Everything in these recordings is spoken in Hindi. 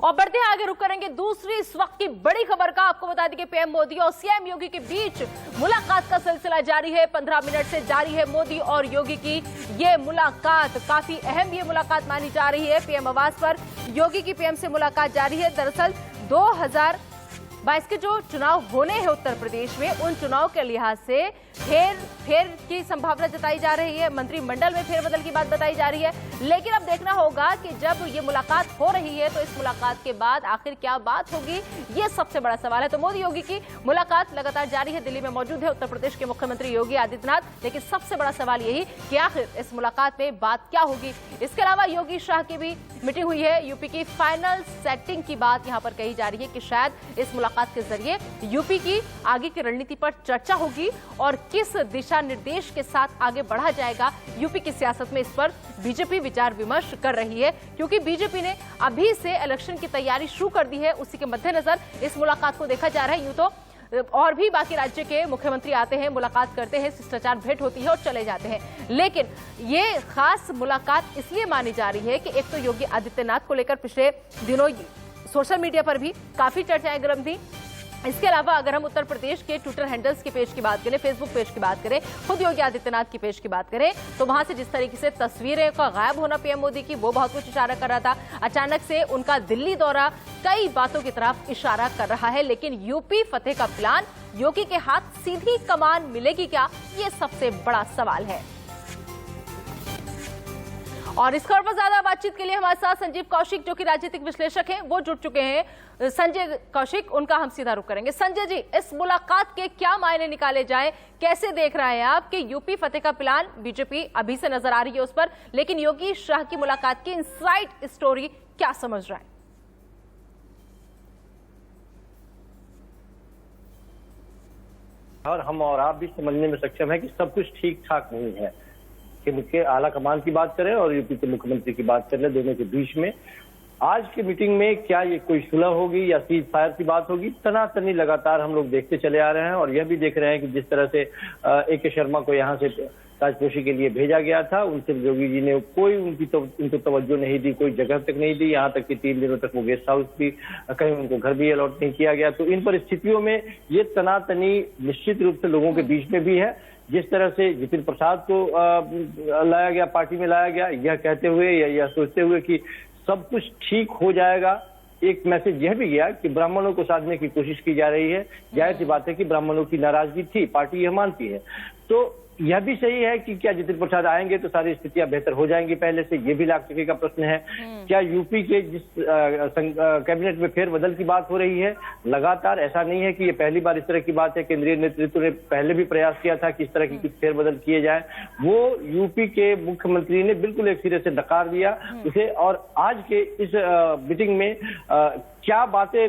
और बढ़ते हैं आगे, रुक करेंगे दूसरी इस वक्त की बड़ी खबर का। आपको बता दें कि पीएम मोदी और सीएम योगी के बीच मुलाकात का सिलसिला जारी है। 15 मिनट से जारी है मोदी और योगी की ये मुलाकात। काफी अहम ये मुलाकात मानी जा रही है। पीएम आवास पर योगी की पीएम से मुलाकात जारी है। दरअसल 2022 के जो चुनाव होने हैं उत्तर प्रदेश में, उन चुनाव के लिहाज से फेर की संभावना जताई जा रही है। मंत्रिमंडल में फेरबदल की बात बताई जा रही है। लेकिन अब देखना होगा कि जब ये मुलाकात हो रही है तो इस मुलाकात के बाद आखिर क्या बात होगी, ये सबसे बड़ा सवाल है। तो मोदी योगी की मुलाकात लगातार जारी है। दिल्ली में मौजूद है उत्तर प्रदेश के मुख्यमंत्री योगी आदित्यनाथ। लेकिन सबसे बड़ा सवाल यही कि आखिर इस मुलाकात में बात क्या होगी। इसके अलावा योगी शाह की भी मीटिंग हुई है। यूपी की फाइनल सेटिंग की बात यहां पर कही जा रही है कि शायद इस मुलाकात के जरिए यूपी की आगे की रणनीति पर चर्चा होगी और किस दिशा निर्देश के साथ आगे बढ़ा जाएगा यूपी की सियासत में, इस पर बीजेपी विचार विमर्श कर रही है। क्योंकि बीजेपी ने अभी से इलेक्शन की तैयारी शुरू कर दी है। उसी के मद्देनजर इस मुलाकात को देखा जा रहा है। यूं तो और भी बाकी राज्य के मुख्यमंत्री आते हैं, मुलाकात करते हैं, शिष्टाचार भेंट होती है और चले जाते हैं। लेकिन ये खास मुलाकात इसलिए मानी जा रही है कि एक तो योगी आदित्यनाथ को लेकर पिछले दिनों सोशल मीडिया पर भी काफी चर्चाएं गर्म थी। इसके अलावा अगर हम उत्तर प्रदेश के ट्विटर हैंडल्स के पेज की बात करें, फेसबुक पेज की बात करें, खुद योगी आदित्यनाथ की पेज की बात करें, तो वहां से जिस तरीके से तस्वीरें का गायब होना पीएम मोदी की, वो बहुत कुछ इशारा कर रहा था। अचानक से उनका दिल्ली दौरा कई बातों की तरफ इशारा कर रहा है। लेकिन यूपी फतेह का प्लान, योगी के हाथ सीधी कमान मिलेगी क्या, ये सबसे बड़ा सवाल है। और इस खबर पर ज्यादा बातचीत के लिए हमारे साथ संजीव कौशिक, जो कि राजनीतिक विश्लेषक हैं, वो जुड़ चुके हैं। संजय कौशिक, उनका हम सीधा रुख करेंगे। संजय जी, इस मुलाकात के क्या मायने निकाले जाए, कैसे देख रहे हैं आप कि यूपी फतेह का प्लान बीजेपी अभी से नजर आ रही है उस पर, लेकिन योगी शाह की मुलाकात की इनसाइड स्टोरी क्या समझ रहा है? और हम और आप भी समझने में सक्षम है कि सब कुछ ठीक ठाक नहीं है। कि मुख्य आला कमान की बात करें और यूपी के मुख्यमंत्री की बात करें, दोनों के बीच में आज की मीटिंग में क्या ये कोई सुलह होगी या सीज फायर की बात होगी, तनातनी लगातार हम लोग देखते चले आ रहे हैं। और यह भी देख रहे हैं कि जिस तरह से AK शर्मा को यहाँ से ताजपोशी के लिए भेजा गया था, उनसे योगी जी ने कोई उनको तवज्जो नहीं दी, कोई जगह तक नहीं दी। यहाँ तक कि 3 दिनों तक वो गेस्ट हाउस भी, कहीं उनको घर भी अलॉट नहीं किया गया। तो इन परिस्थितियों में ये तनातनी निश्चित रूप से लोगों के बीच में भी है। जिस तरह से जितिन प्रसाद को लाया गया, पार्टी में लाया गया, यह कहते हुए या यह सोचते हुए कि सब कुछ ठीक हो जाएगा। एक मैसेज यह भी गया कि ब्राह्मणों को साधने की कोशिश की जा रही है। जाहिर सी बात है कि ब्राह्मणों की नाराजगी थी, पार्टी यह मानती है। तो यह भी सही है कि क्या जितिन प्रसाद आएंगे तो सारी स्थितियां बेहतर हो जाएंगी पहले से, ये भी लाख टके का प्रश्न है। क्या यूपी के जिस कैबिनेट में फेरबदल की बात हो रही है, लगातार ऐसा नहीं है कि ये पहली बार इस तरह की बात है। केंद्रीय नेतृत्व ने पहले भी प्रयास किया था कि इस तरह की कुछ फेरबदल किए जाए, वो यूपी के मुख्यमंत्री ने बिल्कुल एक सिरे से नकार दिया उसे। और आज के इस मीटिंग में क्या बातें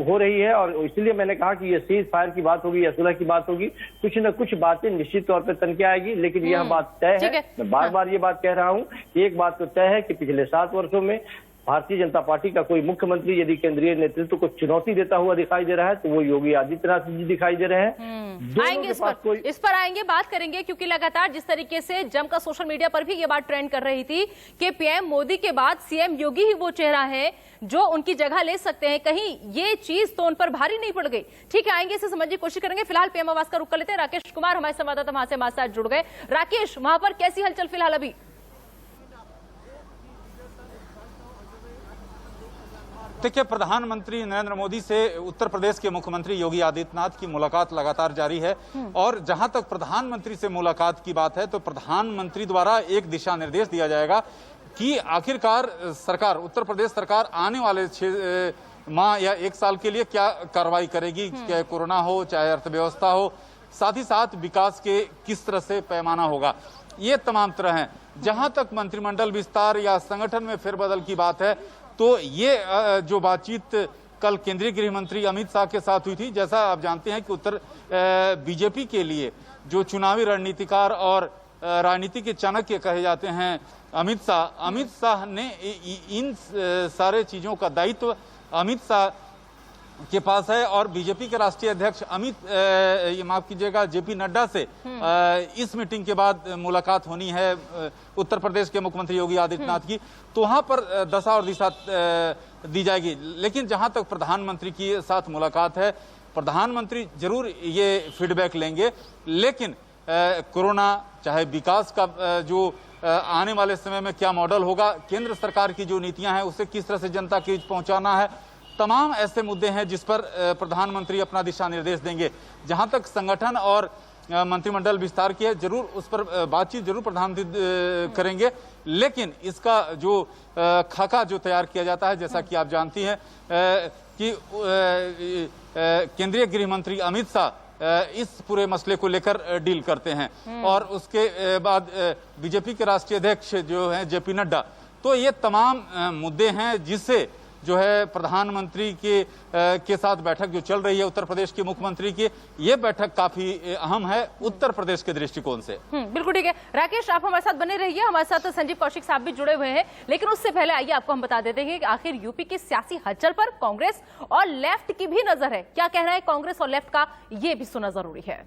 हो रही है, और इसलिए मैंने कहा कि ये सीज फायर की बात होगी या सुलह की बात होगी, कुछ न कुछ बातें निश्चित तौर पर तन के आएगी। लेकिन यह बात तय है, मैं बार बार ये बात कह रहा हूं, एक बात तो तय है कि पिछले 7 वर्षों में भारतीय जनता पार्टी का कोई मुख्यमंत्री यदि केंद्रीय नेतृत्व को चुनौती देता हुआ दिखाई दे रहा है तो वो योगी आदित्यनाथ जी दिखाई दे रहे हैं। आएंगे इस पर आएंगे, बात करेंगे। क्योंकि लगातार जिस तरीके से जमकर सोशल मीडिया पर भी ये बात ट्रेंड कर रही थी कि पीएम मोदी के बाद सीएम योगी ही वो चेहरा है जो उनकी जगह ले सकते हैं, कहीं ये चीज तो उन पर भारी नहीं पड़ गई। ठीक है, आएंगे, इसे समझने की कोशिश करेंगे। फिलहाल पीएम आवास का रुख कर लेते हैं। राकेश कुमार हमारे संवाददाता वहां से हमारे साथ जुड़ गए। राकेश, वहां पर कैसी हलचल फिलहाल अभी? देखिए, प्रधानमंत्री नरेंद्र मोदी से उत्तर प्रदेश के मुख्यमंत्री योगी आदित्यनाथ की मुलाकात लगातार जारी है। और जहां तक प्रधानमंत्री से मुलाकात की बात है तो प्रधानमंत्री द्वारा एक दिशा निर्देश दिया जाएगा कि आखिरकार सरकार, उत्तर प्रदेश सरकार आने वाले 6 माह या 1 साल के लिए क्या कार्रवाई करेगी, चाहे कोरोना हो, चाहे अर्थव्यवस्था हो, साथ ही साथ विकास के किस तरह से पैमाना होगा, ये तमाम तरह हैं। जहां तक मंत्रिमंडल विस्तार या संगठन में फेरबदल की बात है तो ये जो बातचीत कल केंद्रीय गृह मंत्री अमित शाह के साथ हुई थी। जैसा आप जानते हैं कि उत्तर बीजेपी के लिए जो चुनावी रणनीतिकार और राजनीति के चाणक्य कहे जाते हैं अमित शाह ने इन सारे चीजों का दायित्व अमित शाह के पास है। और बीजेपी के राष्ट्रीय अध्यक्ष माफ कीजिएगा, जेपी नड्डा से इस मीटिंग के बाद मुलाकात होनी है उत्तर प्रदेश के मुख्यमंत्री योगी आदित्यनाथ की। तो वहां पर दशा और दिशा दी जाएगी। लेकिन जहां तक प्रधानमंत्री के साथ मुलाकात है, प्रधानमंत्री जरूर ये फीडबैक लेंगे, लेकिन कोरोना चाहे विकास का जो आने वाले समय में क्या मॉडल होगा, केंद्र सरकार की जो नीतियां हैं उसे किस तरह से जनता के बीच पहुंचाना है, तमाम ऐसे मुद्दे हैं जिस पर प्रधानमंत्री अपना दिशा निर्देश देंगे। जहां तक संगठन और मंत्रिमंडल विस्तार की है, जरूर उस पर बातचीत जरूर प्रधानमंत्री करेंगे, लेकिन इसका जो खाका जो तैयार किया जाता है, जैसा कि आप जानती हैं कि केंद्रीय गृह मंत्री अमित शाह इस पूरे मसले को लेकर डील करते हैं, और उसके बाद बीजेपी के राष्ट्रीय अध्यक्ष जो हैं जेपी नड्डा। तो ये तमाम मुद्दे हैं जिससे जो है प्रधानमंत्री के साथ बैठक जो चल रही है उत्तर प्रदेश के मुख्यमंत्री की, ये बैठक काफी अहम है उत्तर प्रदेश के दृष्टिकोण से। बिल्कुल ठीक है। राकेश, आप हमारे साथ बने रहिए, हमारे साथ संजीव कौशिक साहब भी जुड़े हुए हैं, लेकिन उससे पहले आइए आपको हम बता देते हैं कि आखिर यूपी की सियासी हलचल पर कांग्रेस और लेफ्ट की भी नजर है। क्या कहना है कांग्रेस और लेफ्ट का, ये भी सुनना जरूरी है।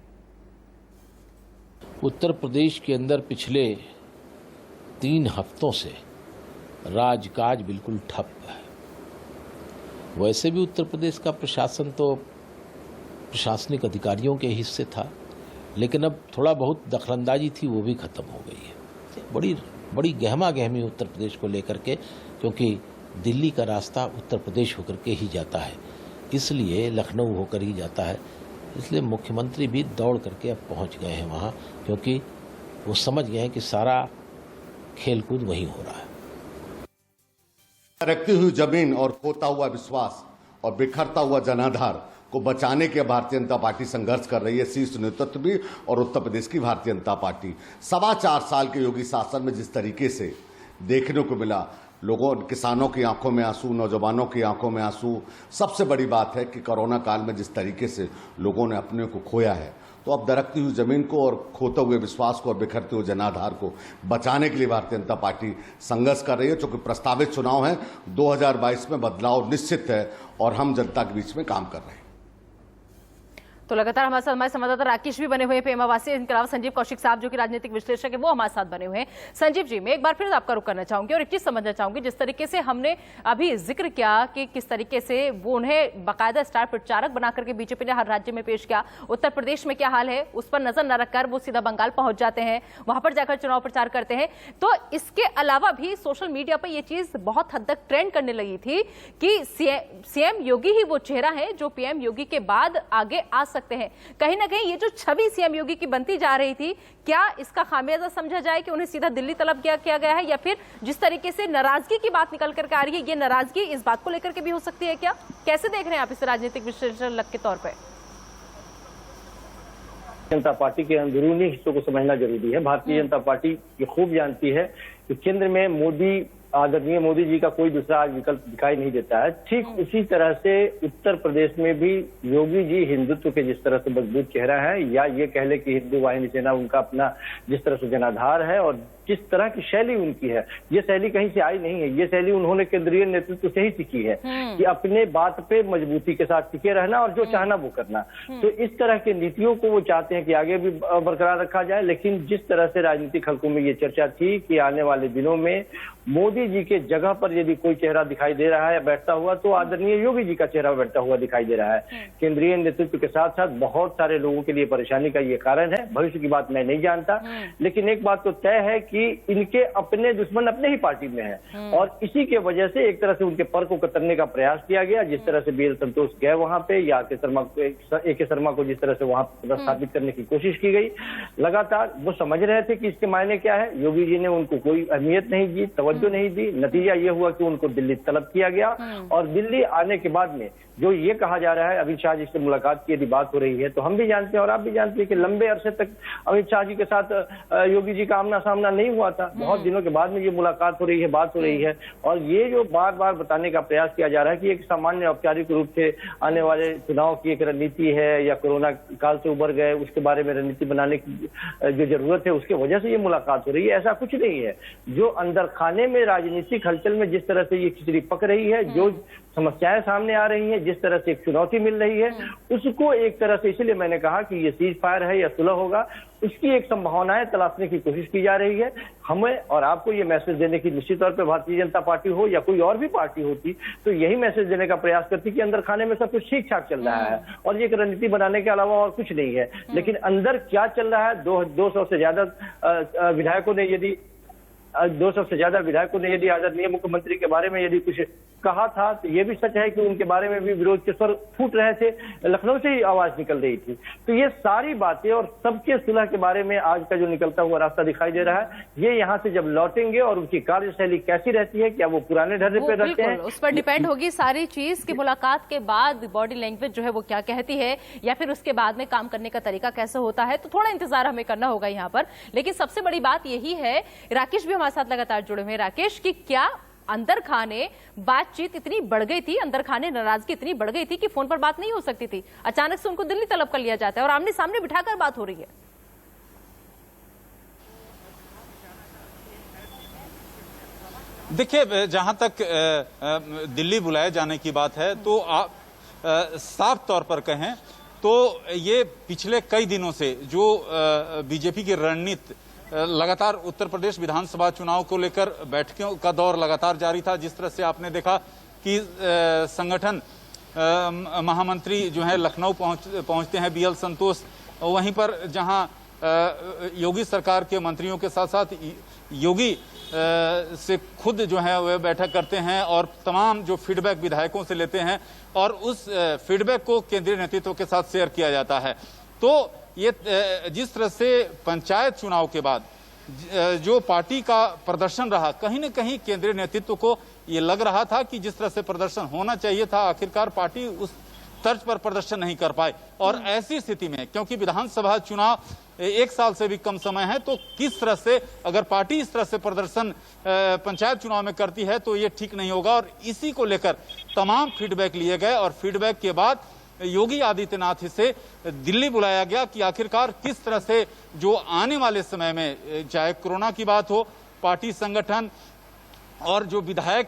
उत्तर प्रदेश के अंदर पिछले 3 हफ्तों से राजकाज बिल्कुल ठप है। वैसे भी उत्तर प्रदेश का प्रशासन तो प्रशासनिक अधिकारियों के हिस्से था, लेकिन अब थोड़ा बहुत दखलंदाजी थी, वो भी खत्म हो गई है। बड़ी गहमा गहमी उत्तर प्रदेश को लेकर के, क्योंकि दिल्ली का रास्ता उत्तर प्रदेश होकर के ही जाता है, इसलिए लखनऊ होकर ही जाता है, इसलिए मुख्यमंत्री भी दौड़ करके अब पहुंच गए हैं वहाँ, क्योंकि वो समझ गए हैं कि सारा खेलकूद वहीं हो रहा है। रखती हुई जमीन और खोता हुआ विश्वास और बिखरता हुआ जनाधार को बचाने के भारतीय जनता पार्टी संघर्ष कर रही है। शीर्ष नेतृत्व भी और उत्तर प्रदेश की भारतीय जनता पार्टी 4.25 साल के योगी शासन में जिस तरीके से देखने को मिला, लोगों किसानों की आंखों में आंसू, नौजवानों की आंखों में आंसू, सबसे बड़ी बात है कि कोरोना काल में जिस तरीके से लोगों ने अपने को खोया है, तो अब दरकती हुई जमीन को और खोते हुए विश्वास को और बिखरते हुए जनाधार को बचाने के लिए भारतीय जनता पार्टी संघर्ष कर रही है। चूंकि प्रस्तावित चुनाव है, 2022 में बदलाव निश्चित है और हम जनता के बीच में काम कर रहे हैं। तो लगातार हमारे साथ हमारे संवाददाता राकेश भी बने हुए हैं पेमावासी, इनके अलावा संजीव कौशिक साहब जो कि राजनीतिक विश्लेषक है वो हमारे साथ बने हुए हैं। संजीव जी, मैं एक बार फिर आपका रुख करना चाहूंगी और एक चीज समझना चाहूंगी, जिस तरीके से हमने अभी जिक्र किया कि किस तरीके से वो उन्हें बाकायदा स्टार प्रचारक बना करके बीजेपी ने हर राज्य में पेश किया, उत्तर प्रदेश में क्या हाल है उस पर नजर न रखकर वो सीधा बंगाल पहुंच जाते हैं, वहां पर जाकर चुनाव प्रचार करते हैं। तो इसके अलावा भी सोशल मीडिया पर यह चीज बहुत हद तक ट्रेंड करने लगी थी कि सीएम योगी ही वो चेहरा है जो पीएम योगी के बाद आगे आ सकते हैं। कहीं ना कहीं ये जो छवि सीएम योगी की बनती जा रही थी, क्या इसका खामियाजा समझा जाए कि उन्हें सीधा दिल्ली तलब किया गया है, या फिर जिस तरीके से नाराजगी की बात निकल कर आ रही है, ये नाराजगी इस बात को लेकर के भी हो सकती है क्या? कैसे देख रहे हैं आप इसे राजनीतिक विश्लेषक के तौर पर? जनता पार्टी के अंदरूनी हिस्सों को समझना जरूरी है। भारतीय जनता पार्टी ये खूब जानती है कि केंद्र में मोदी, आदरणीय मोदी जी का कोई दूसरा आज विकल्प दिखाई नहीं देता है। ठीक उसी तरह से उत्तर प्रदेश में भी योगी जी हिंदुत्व के जिस तरह से मजबूत चेहरा है, या ये कह ले कि हिंदू वाहिनी सेना उनका अपना जिस तरह से जनाधार है और जिस तरह की शैली उनकी है, ये शैली कहीं से आई नहीं है, ये शैली उन्होंने केंद्रीय नेतृत्व से ही सीखी है कि अपने बात पे मजबूती के साथ टिके रहना और जो चाहना वो करना। तो इस तरह की नीतियों को वो चाहते हैं कि आगे भी बरकरार रखा जाए। लेकिन जिस तरह से राजनीतिक हलकों में ये चर्चा थी कि आने वाले दिनों में मोदी जी के जगह पर यदि कोई चेहरा दिखाई दे रहा है बैठता हुआ, तो आदरणीय योगी जी का चेहरा बैठता हुआ दिखाई दे रहा है। केंद्रीय नेतृत्व के साथ साथ बहुत सारे लोगों के लिए परेशानी का ये कारण है। भविष्य की बात मैं नहीं जानता, लेकिन एक बात तो तय है कि इनके अपने दुश्मन अपने ही पार्टी में हैं, और इसी के वजह से एक तरह से उनके पर को कतरने का प्रयास किया गया। जिस तरह से बीएल संतोष गए वहां पे, या ए.के. शर्मा को जिस तरह से वहां प्रस्थापित करने की कोशिश की गई, लगातार वो समझ रहे थे कि इसके मायने क्या है। योगी जी ने उनको कोई अहमियत नहीं दी, तवज्जो नहीं दी। नतीजा ये हुआ कि उनको दिल्ली तलब किया गया, और दिल्ली आने के बाद में जो ये कहा जा रहा है अमित शाह जी से मुलाकात की यदि बात हो रही है, तो हम भी जानते हैं और आप भी जानते हैं कि लंबे अरसे तक अमित शाह जी के साथ योगी जी का आमना सामना नहीं हुआ था। बहुत दिनों के बाद में ये मुलाकात हो रही है, बात हो रही है, और ये जो बार बार बताने का प्रयास किया जा रहा है कि एक सामान्य औपचारिक रूप से आने वाले चुनाव की एक रणनीति है, या कोरोना काल से उबर गए उसके बारे में रणनीति बनाने की जो जरूरत है उसके वजह से ये मुलाकात हो रही है, ऐसा कुछ नहीं है। जो अंदर खाने में राजनीतिक हलचल में जिस तरह से ये खिचड़ी पक रही है, जो समस्याएं सामने आ रही हैं, जिस तरह से एक चुनौती मिल रही है, उसको एक तरह से, इसलिए मैंने कहा कि ये सीज फायर है या सुलह होगा, उसकी एक संभावनाएं तलाशने की कोशिश की जा रही है। हमें और आपको ये मैसेज देने की निश्चित तौर पे भारतीय जनता पार्टी हो या कोई और भी पार्टी होती तो यही मैसेज देने का प्रयास करती कि अंदर खाने में सब कुछ ठीक ठाक चल रहा है और ये एक रणनीति बनाने के अलावा और कुछ नहीं है। लेकिन अंदर क्या चल रहा है, 200 से ज्यादा विधायकों ने यदि आदरणीय मुख्यमंत्री के बारे में यदि कुछ कहा था तो ये भी सच है कि उनके बारे में भी विरोध के स्वर फूट रहे थे, लखनऊ से ही आवाज निकल रही थी। तो ये सारी बातें और सबके सुलह के बारे में आज का जो निकलता हुआ रास्ता दिखाई दे रहा है, ये यहाँ से जब लौटेंगे और उनकी कार्यशैली कैसी रहती है, क्या वो पुराने ढर्रे पे रहते हैं, उस पर डिपेंड होगी सारी चीज कि मुलाकात के बाद बॉडी लैंग्वेज जो है वो क्या कहती है या फिर उसके बाद में काम करने का तरीका कैसे होता है। तो थोड़ा इंतजार हमें करना होगा यहाँ पर। लेकिन सबसे बड़ी बात यही है, राकेश भी हमारे साथ लगातार जुड़े हुए हैं। राकेश, की क्या अंदर खाने बातचीत इतनी बढ़ गई थी, अंदर खाने नाराजगी इतनी बढ़ गई थी कि फोन पर बात नहीं हो सकती थी, अचानक से उनको दिल्ली तलब कर लिया जाता है और आमने सामने बिठाकर बात हो रही है। देखिए, जहां तक दिल्ली बुलाए जाने की बात है तो आप साफ तौर पर कहें तो ये पिछले कई दिनों से जो बीजेपी की रणनीति लगातार उत्तर प्रदेश विधानसभा चुनाव को लेकर बैठकों का दौर लगातार जारी था। जिस तरह से आपने देखा कि संगठन महामंत्री जो है लखनऊ पहुंचते हैं, बीएल संतोष, वहीं पर जहां योगी सरकार के मंत्रियों के साथ साथ योगी से खुद जो है वह बैठक करते हैं और तमाम जो फीडबैक विधायकों से लेते हैं और उस फीडबैक को केंद्रीय नेतृत्व के साथ शेयर किया जाता है। तो ये जिस तरह से पंचायत चुनाव के बाद जो पार्टी का प्रदर्शन रहा, कहीं न कहीं केंद्रीय नेतृत्व को ये लग रहा था कि जिस तरह से प्रदर्शन होना चाहिए था, आखिरकार पार्टी उस तर्ज पर प्रदर्शन नहीं कर पाए। और ऐसी स्थिति में क्योंकि विधानसभा चुनाव 1 साल से भी कम समय है, तो किस तरह से अगर पार्टी इस तरह से प्रदर्शन पंचायत चुनाव में करती है तो ये ठीक नहीं होगा। और इसी को लेकर तमाम फीडबैक लिए गए और फीडबैक के बाद योगी आदित्यनाथ से दिल्ली बुलाया गया कि आखिरकार किस तरह से जो आने वाले समय में चाहे कोरोना की बात हो, पार्टी संगठन और जो विधायक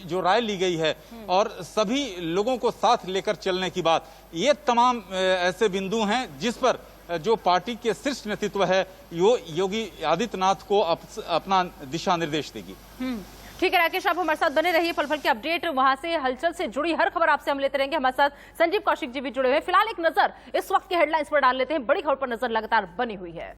जो राय ली गई है और सभी लोगों को साथ लेकर चलने की बात, ये तमाम ऐसे बिंदु हैं जिस पर जो पार्टी के शीर्ष नेतृत्व है योगी आदित्यनाथ को अपना दिशा निर्देश देगी। ठीक है राकेश, आप हमारे साथ बने रहिए। पल-पल की अपडेट वहां से हलचल से जुड़ी हर खबर आपसे हम लेते रहेंगे। हमारे साथ संजीव कौशिक जी भी जुड़े हुए हैं। फिलहाल एक नजर इस वक्त की हेडलाइंस पर डाल लेते हैं। बड़ी खबर पर नजर लगातार बनी हुई है।